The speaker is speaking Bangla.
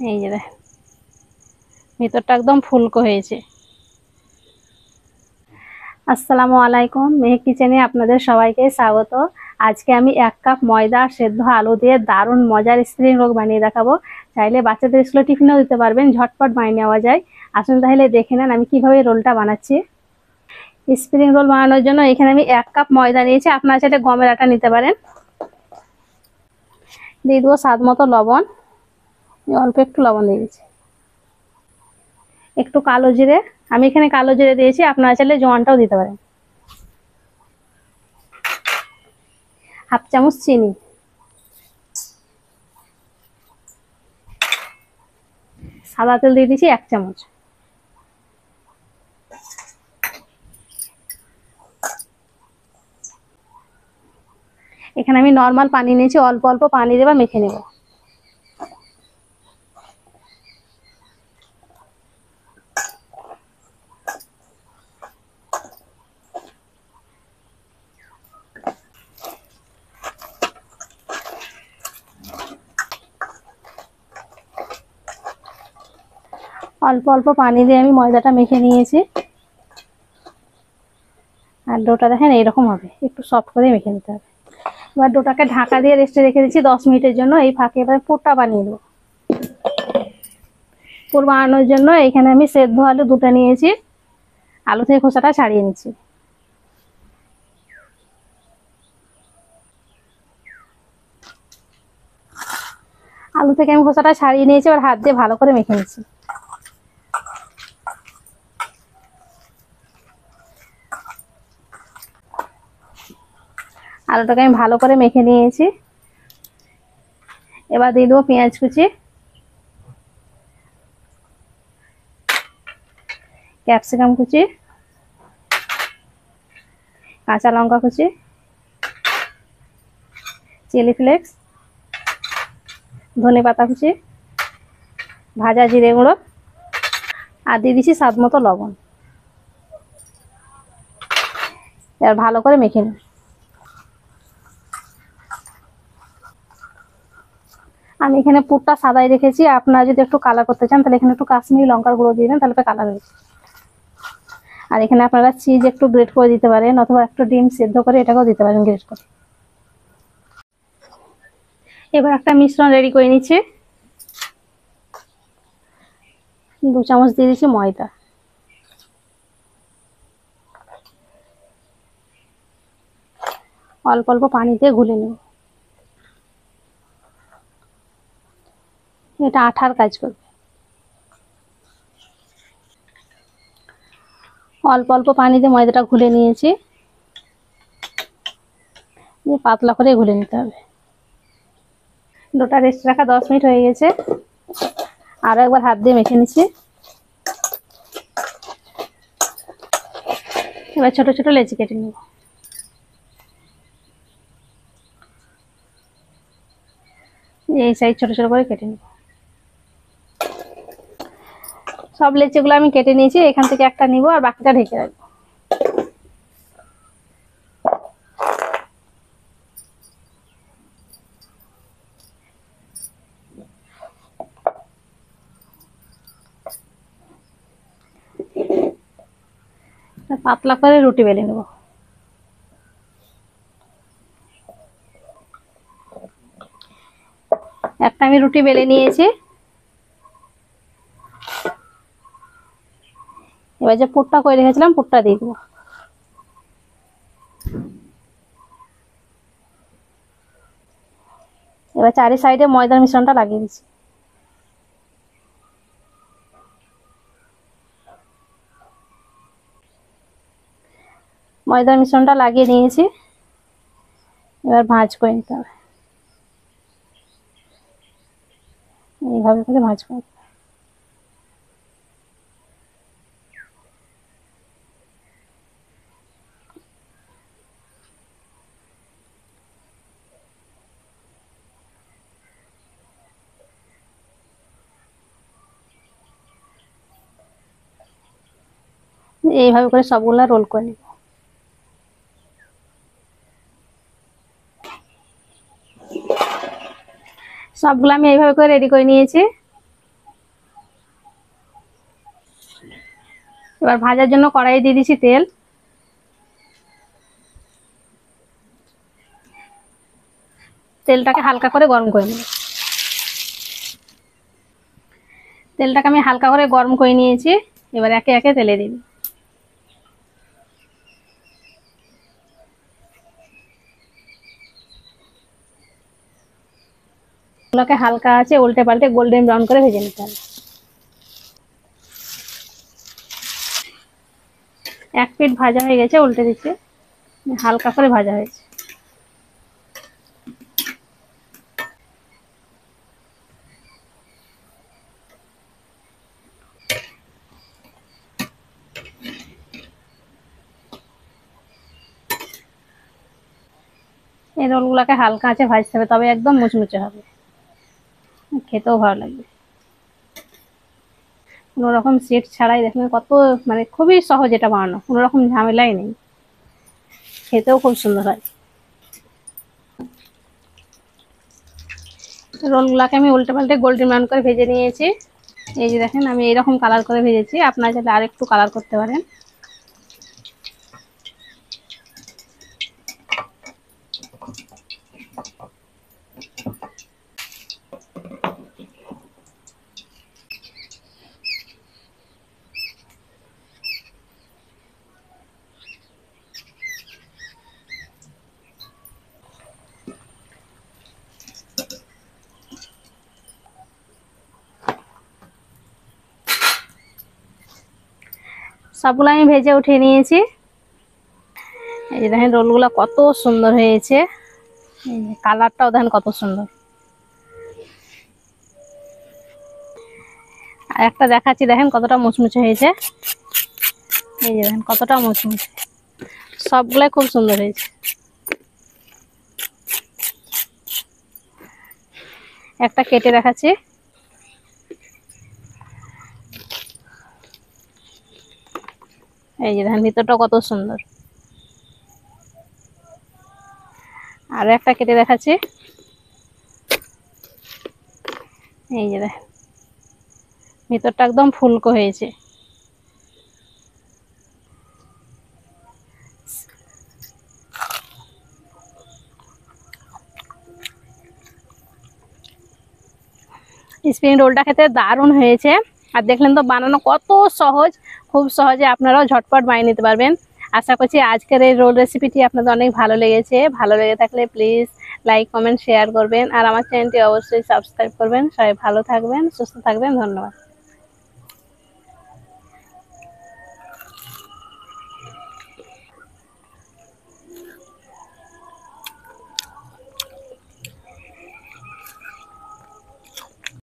এই যে দেখেন ভিতরটা একদম ফুলকো হয়েছে। আসসালামু আলাইকুম, মেহেক কিচেনে আপনাদের সবাইকে স্বাগত। আজকে আমি 1 কাপ ময়দা সেদ্ধ আলু দিয়ে দারুণ মজার স্প্রিং রোল বানিয়ে দেখাবো। চাইলে বাচ্চাদের স্কুলে টিফিনেও দিতে পারবেন, ঝটপট বানিয়ে নেওয়া যায়। আসুন তাহলে দেখে নেন আমি কিভাবে রোলটা বানাচ্ছি। স্প্রিং রোল বানানোর জন্য এখানে আমি 1 কাপ ময়দা নিয়েছি, আপনারা চাইলে গমের আটা নিতে পারেন। দিয়ে দেবো স্বাদ মতো লবণ, অল্প একটু লবণ দিয়ে দিচ্ছি। একটু কালো জিরে, আমি এখানে কালো জিরে দিয়েছি, আপনারা চাইলে জোয়ানটাও দিতে পারেন। হাফ চামচ চিনি, সাদা তেল দিয়ে দিচ্ছি 1 চামচ। এখানে আমি নর্মাল পানি নিয়েছি, অল্প অল্প পানি দেবা মেখে নেব। অল্প অল্প পানি দিয়ে আমি ময়দাটা মেখে নিয়েছি। আর ডোটা দেখেন এইরকম হবে, একটু সফট করে মেখে নিতে হবে। এবার ডোটাকে ঢাকা দিয়ে রেস্টে রেখে দিচ্ছি 10 মিনিটের জন্য। এই ফাঁকে এবার পুরটা বানিয়ে দেবো। পুর বানানোর জন্য এখানে আমি সেদ্ধ আলু 2টা নিয়েছি, আলু থেকে খোসাটা ছাড়িয়ে নিচ্ছি। আলু থেকে আমি খোসাটা ছাড়িয়ে নিয়েছি, এবার হাত দিয়ে ভালো করে মেখে নিচ্ছি। আলুটাকে আমি ভালো করে মেখে নিয়েছি। এবার দিয়ে দেবো পেঁয়াজ কুচি, ক্যাপসিকাম কুচি, কাঁচা লঙ্কা কুচি, চিলি ফ্লেক্স, ধনে পাতা কুচি, ভাজা জিরে গুঁড়ো, আর দিয়ে দিচ্ছি স্বাদ মতো লবণ। এবার ভালো করে মেখে নিই। আমি এখানে পুরটা সাদাই রেখেছি, আপনারা যদি একটু কালার করতে চান তাহলে এখানে একটু কাশ্মীরি লঙ্কার গুঁড়ো দিয়ে দেন, তাহলে কালার হয়েছে। আর এখানে আপনারা চিজ একটু গ্রেট করে দিতে পারেন, অথবা একটু ডিম সেদ্ধ করে এটাকেও দিতে পারেন গ্রেট করে। এবার একটা মিশ্রণ রেডি করে নিচ্ছি। 2 চামচ দিয়ে দিচ্ছি ময়দা, অল্প অল্প পানি দিয়ে গুলে নেব। এটা আঠার কাজ করবে। অল্প অল্প পানি দিয়ে ময়দাটা গুলে নিয়েছি, পাতলা করে গুলে নিতে হবে। ডোটা রেস্ট রাখা 10 মিনিট হয়ে গেছে, আরো একবার হাত দিয়ে মেখে নিচ্ছি। এবার ছোট ছোট লেচি কেটে নেব। এই সাইজ ছোট ছোট করে কেটে নেব। সব লেচিগুলো আমি কেটে নিয়েছি, এখান থেকে একটা নিব আর বাকিটা ঢেকে রাখবো। পাতলা করে রুটি বেলে নেব। একটা আমি রুটি বেলে নিয়েছি। এবার যে পুরটা করে রেখেছিলাম পুরটা দিয়ে দেবো। এবার চারি সাইডে ময়দার মিশ্রণটা লাগিয়ে দিচ্ছি। ময়দার মিশ্রণটা লাগিয়ে নিয়েছি, এবার ভাঁজ করে নিতে হবে। এইভাবে করে ভাঁজ করে নিতে হবে। এইভাবে করে সবগুলা রোল করে নিব। সবগুলো আমি এইভাবে করে রেডি করে নিয়েছি। এবার ভাজার জন্য কড়াইয়ে দিয়ে দিচ্ছি তেল। তেলটাকে হালকা করে গরম করে নেব। তেলটাকে আমি হালকা করে গরম করে নিয়েছি। এবার একে একে তেলে দিন। এগুলোকে হালকা আছে উল্টে পাল্টে গোল্ডেন ব্রাউন করে ভেজে নিতে হবে। এক পিঠ ভাজা হয়ে গেছে, উল্টে দিচ্ছি। হালকা করে ভাজা হয়েছে। এই রোলগুলোকে হালকা আছে ভাজতে হবে, তবে একদম মুচমুচে হবে, খেতেও ভালো লাগবে। কোনো রকম সিট ছাড়াই দেখবেন কত মানে খুবই সহজ এটা বানানো, কোনো রকম ঝামেলাই নেই, খেতেও খুব সুন্দর হয়। রোলগুলোকে আমি উল্টে পাল্টে গোল্ডেন ব্রাউন করে ভেজে নিয়েছি। এই যে দেখেন আমি এইরকম কালার করে ভেজেছি, আপনারা চাইলে আর একটু কালার করতে পারেন। সবগুলো আমি ভেজে উঠিয়ে নিয়েছি। এই যে দেখেন রোলগুলো কত সুন্দর হয়েছে, কালারটাও দেখেন কত সুন্দর। আর একটা দেখাচ্ছি, দেখেন কতটা মুচমুচে হয়েছে। এই যে দেখেন কতটা মুচমুচে, সবগুলাই খুব সুন্দর হয়েছে। একটা কেটে দেখাচ্ছি। এই যে দেখেন ভিতরটা কত সুন্দর। আরো একটা কেটে দেখাচ্ছি। এই যে দেখেন ভিতরটা একদম ফুলকো হয়েছে। স্প্রিং রোলটা খেতে দারুণ হয়েছে। আর দেখলেন তো বানানো কত সহজ, খুব সহজে আপনারাও ঝটপট বানিয়ে নিতে পারবেন। আশা করছি আজকের এই রোল রেসিপিটি আপনাদের অনেক ভালো লেগেছে। ভালো লেগে থাকলে প্লিজ লাইক কমেন্ট শেয়ার করবেন, আর আমার চ্যানেলটি অবশ্যই সাবস্ক্রাইব করবেন। সবাই ভালো থাকবেন, সুস্থ থাকবেন, ধন্যবাদ।